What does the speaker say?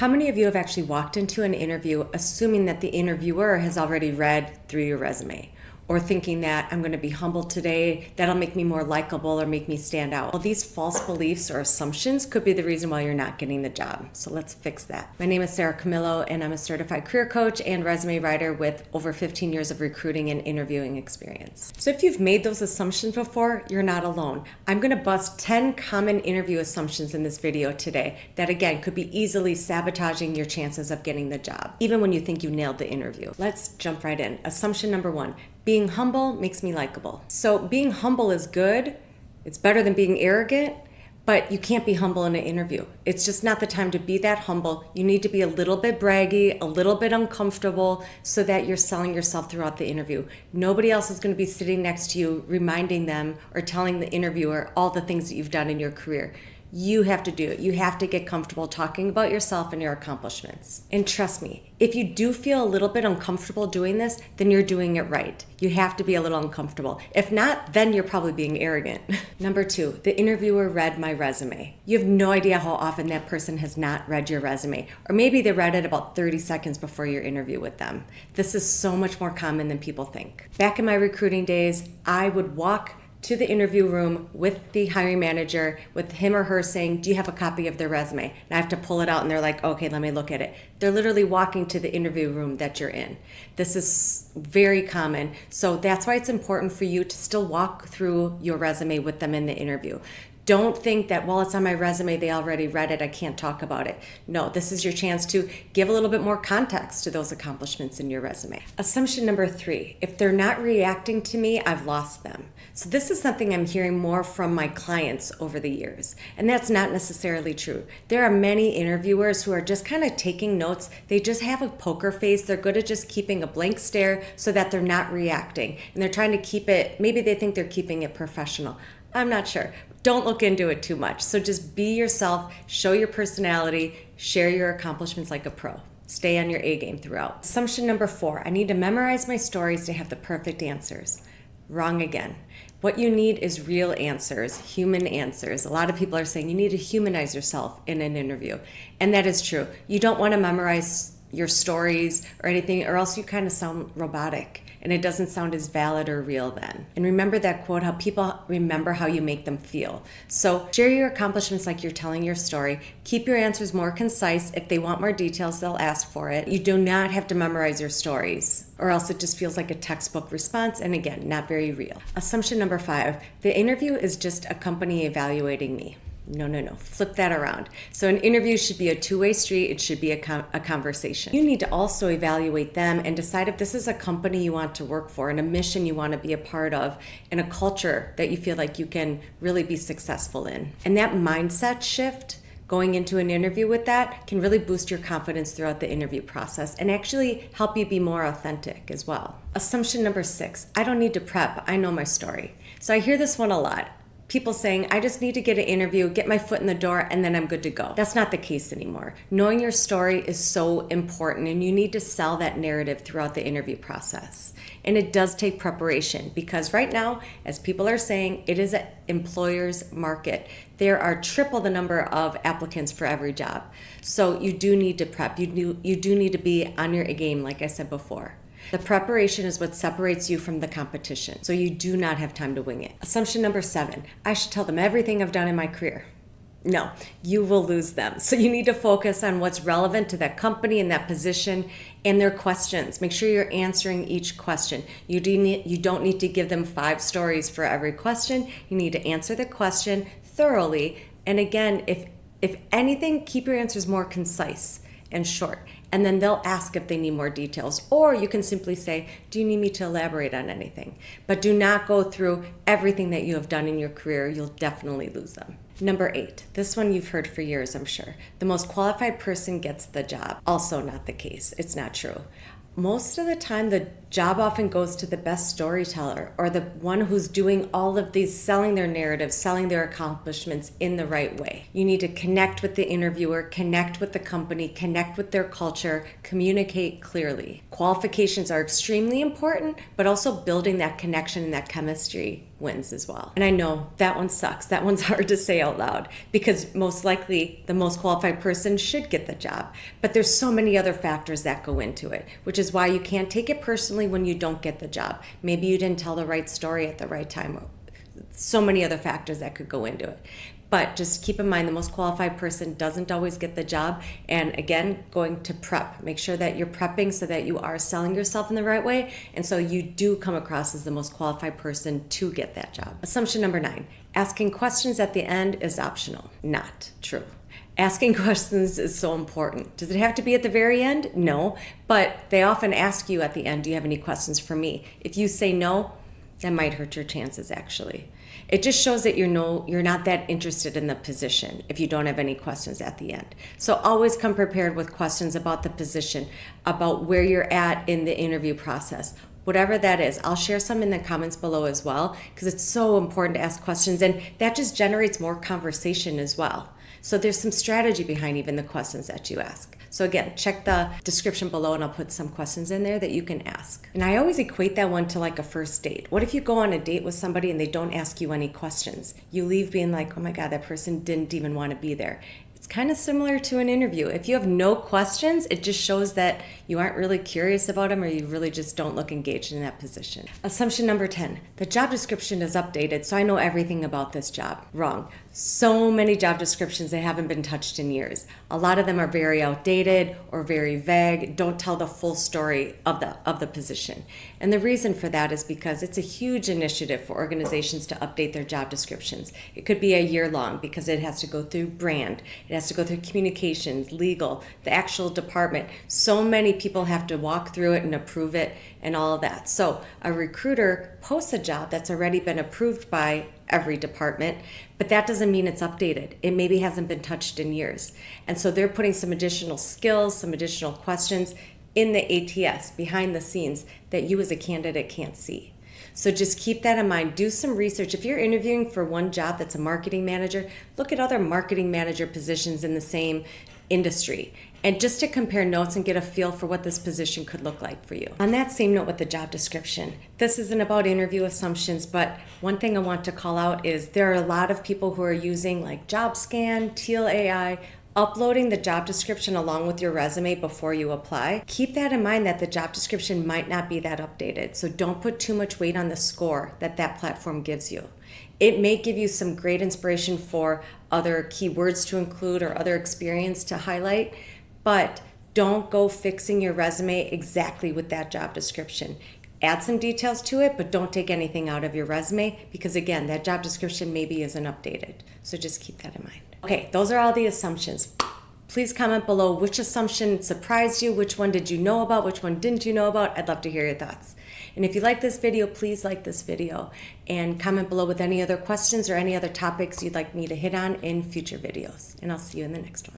How many of you have actually walked into an interview assuming that the interviewer has already read through your resume? Or thinking that I'm going to be humble today, that'll make me more likable or make me stand out. Well, these false beliefs or assumptions could be the reason why you're not getting the job. So let's fix that. My name is Camilo, and I'm a certified career coach and resume writer with over 15 years of recruiting and interviewing experience. So if you've made those assumptions before, you're not alone. I'm going to bust 10 common interview assumptions in this video today that, again, could be easily sabotaging your chances of getting the job, even when you think you nailed the interview. Let's jump right in. Assumption number 1. Being humble makes me likable. So being humble is good. It's better than being arrogant, but you can't be humble in an interview. It's just not the time to be that humble. You need to be a little bit braggy, a little bit uncomfortable so that you're selling yourself throughout the interview. Nobody else is going to be sitting next to you reminding them or telling the interviewer all the things that you've done in your career. You have to do it. You have to get comfortable talking about yourself and your accomplishments. And trust me, if you do feel a little bit uncomfortable doing this, then you're doing it right. You have to be a little uncomfortable. If not, then you're probably being arrogant. Number 2, the interviewer read my resume. You have no idea how often that person has not read your resume. Or maybe they read it about 30 seconds before your interview with them. This is so much more common than people think. Back in my recruiting days, I would walk to the interview room with the hiring manager, with him or her saying, do you have a copy of their resume? And I have to pull it out and they're like, okay, let me look at it. They're literally walking to the interview room that you're in. This is very common. So that's why it's important for you to still walk through your resume with them in the interview. Don't think that, well, it's on my resume, they already read it, I can't talk about it. No, this is your chance to give a little bit more context to those accomplishments in your resume. Assumption number 3, if they're not reacting to me, I've lost them. So this is something I'm hearing more from my clients over the years, and that's not necessarily true. There are many interviewers who are just kind of taking notes. They just have a poker face. They're good at just keeping a blank stare so that they're not reacting, and they're trying to keep it, maybe they think they're keeping it professional. I'm not sure. Don't look into it too much. So just be yourself, show your personality, share your accomplishments like a pro. Stay on your A game throughout. Assumption number 4, I need to memorize my stories to have the perfect answers. Wrong again. What you need is real answers, human answers. A lot of people are saying you need to humanize yourself in an interview. And that is true. You don't want to memorize your stories or anything, or else you kind of sound robotic and it doesn't sound as valid or real then. And remember that quote, how people remember how you make them feel. So share your accomplishments like you're telling your story. Keep your answers more concise. If they want more details, they'll ask for it. You do not have to memorize your stories, or else it just feels like a textbook response, and again, not very real. Assumption number 5, the interview is just a company evaluating me. No. Flip that around. So an interview should be a two-way street. It should be a conversation. You need to also evaluate them and decide if this is a company you want to work for and a mission you want to be a part of and a culture that you feel like you can really be successful in. And that mindset shift going into an interview with that can really boost your confidence throughout the interview process and actually help you be more authentic as well. Assumption number 6, I don't need to prep. I know my story. So I hear this one a lot. People saying, I just need to get an interview, get my foot in the door, and then I'm good to go. That's not the case anymore. Knowing your story is so important, and you need to sell that narrative throughout the interview process. And it does take preparation because right now, as people are saying, it is an employer's market. There are triple the number of applicants for every job. So you do need to prep. You do need to be on your A game, like I said before. The preparation is what separates you from the competition, so you do not have time to wing it. Assumption number 7, I should tell them everything I've done in my career. No, you will lose them. So you need to focus on what's relevant to that company and that position and their questions. Make sure you're answering each question. You don't need to give them 5 stories for every question. You need to answer the question thoroughly. And again, if anything, keep your answers more concise and short. And then they'll ask if they need more details. Or you can simply say, do you need me to elaborate on anything? But do not go through everything that you have done in your career. You'll definitely lose them. Number 8, this one you've heard for years, I'm sure. The most qualified person gets the job. Also not the case. It's not true. Most of the time, the Job often goes to the best storyteller or the one who's doing all of these, selling their narrative, selling their accomplishments in the right way. You need to connect with the interviewer, connect with the company, connect with their culture, communicate clearly. Qualifications are extremely important, but also building that connection and that chemistry wins as well. And I know that one sucks. That one's hard to say out loud because most likely the most qualified person should get the job. But there's so many other factors that go into it, which is why you can't take it personally when you don't get the job. Maybe you didn't tell the right story at the right time. So many other factors that could go into it. But just keep in mind the most qualified person doesn't always get the job. And again, going to prep. Make sure that you're prepping so that you are selling yourself in the right way. And so you do come across as the most qualified person to get that job. Assumption number 9, asking questions at the end is optional. Not true. Asking questions is so important. Does it have to be at the very end? No. But they often ask you at the end, do you have any questions for me? If you say no, that might hurt your chances actually. It just shows that you're not that interested in the position if you don't have any questions at the end. So always come prepared with questions about the position, about where you're at in the interview process. Whatever that is, I'll share some in the comments below as well because it's so important to ask questions and that just generates more conversation as well. So there's some strategy behind even the questions that you ask. So again, check the description below and I'll put some questions in there that you can ask. And I always equate that one to like a first date. What if you go on a date with somebody and they don't ask you any questions? You leave being like, oh my God, that person didn't even want to be there. It's kind of similar to an interview. If you have no questions, it just shows that you aren't really curious about them or you really just don't look engaged in that position. Assumption number 10, the job description is updated, so I know everything about this job. Wrong. So many job descriptions that haven't been touched in years. A lot of them are very outdated or very vague, don't tell the full story of the position. And the reason for that is because it's a huge initiative for organizations to update their job descriptions. It could be a year long because it has to go through brand, it has to go through communications, legal, the actual department. So many people have to walk through it and approve it and all of that. So a recruiter posts a job that's already been approved by every department, but that doesn't mean it's updated. It maybe hasn't been touched in years. And so they're putting some additional skills, some additional questions in the ATS behind the scenes that you as a candidate can't see. So just keep that in mind. Do some research. If you're interviewing for one job that's a marketing manager, look at other marketing manager positions in the same industry and just to compare notes and get a feel for what this position could look like for you. On that same note with the job description, this isn't about interview assumptions, but one thing I want to call out is there are a lot of people who are using like JobScan, Teal AI, uploading the job description along with your resume before you apply. Keep that in mind that the job description might not be that updated, so don't put too much weight on the score that that platform gives you. It may give you some great inspiration for other keywords to include or other experience to highlight, but don't go fixing your resume exactly with that job description. Add some details to it, but don't take anything out of your resume because again, that job description maybe isn't updated. So just keep that in mind. Okay, those are all the assumptions. Please comment below which assumption surprised you, which one did you know about, which one didn't you know about. I'd love to hear your thoughts. And if you like this video, please like this video and comment below with any other questions or any other topics you'd like me to hit on in future videos. And I'll see you in the next one.